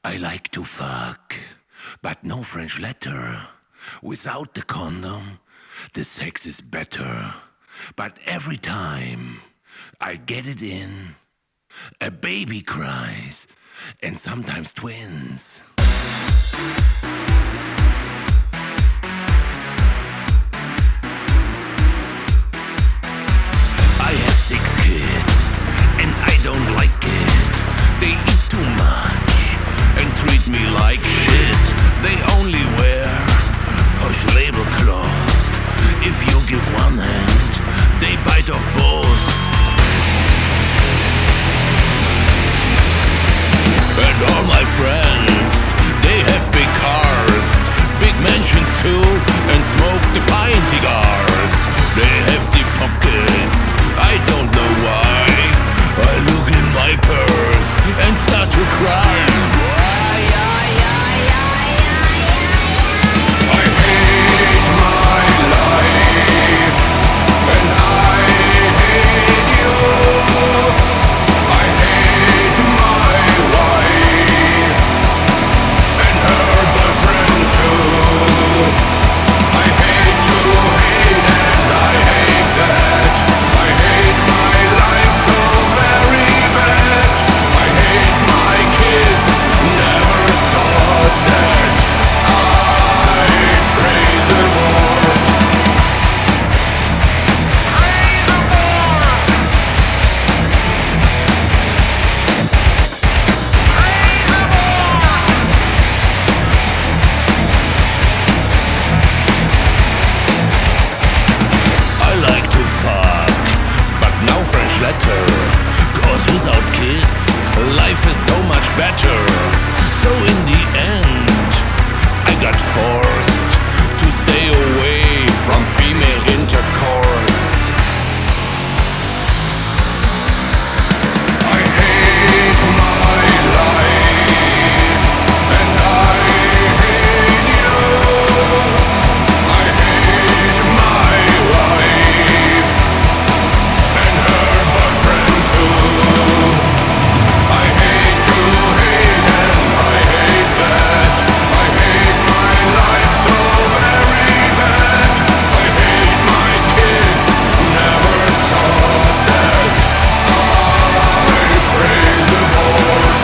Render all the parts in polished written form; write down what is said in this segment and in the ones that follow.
I like to fuck, but no French letter. Without the condom, the sex is better. But every time I get it in, a baby cries, and sometimes twins. I have 6 kids, and I don't like it. They eat too much and treat me like shit. They only wear posh label cloth. If you give one hand, they bite off both. And all my friends, they have big cars, big mansions too, and smoke the fine cigars. They have deep pockets, I don't know why. I look in my purse and start to cry. I hate my life, and I hate you. I hate my wife, and her boyfriend too. I hate to hate, and I hate that. I hate my life so very bad. I hate my kids, never saw that. I praise the Lord. I like to fuck, but no French letter. Cause without kids, life is so much better. So in the end, I got forced to stay away from female intercourse. I hate my life, and I hate you. I hate my wife, and her boyfriend too. I hate to hate, and I hate that. I hate my life so very bad. I hate my kids, never saw that. I praise the Lord.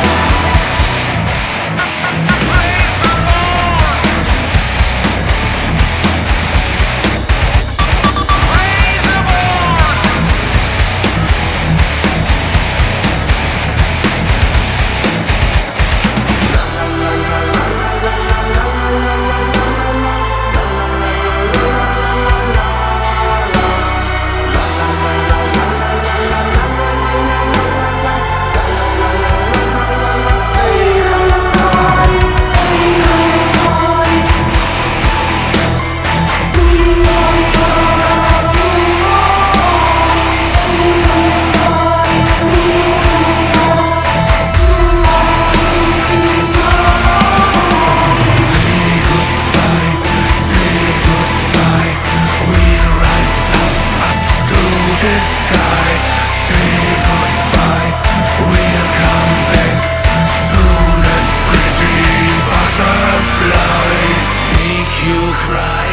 Praise the Lord. Praise the Lord. The sky, say goodbye, we'll come back soon as pretty butterflies make you cry.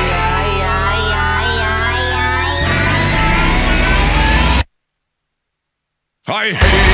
I hate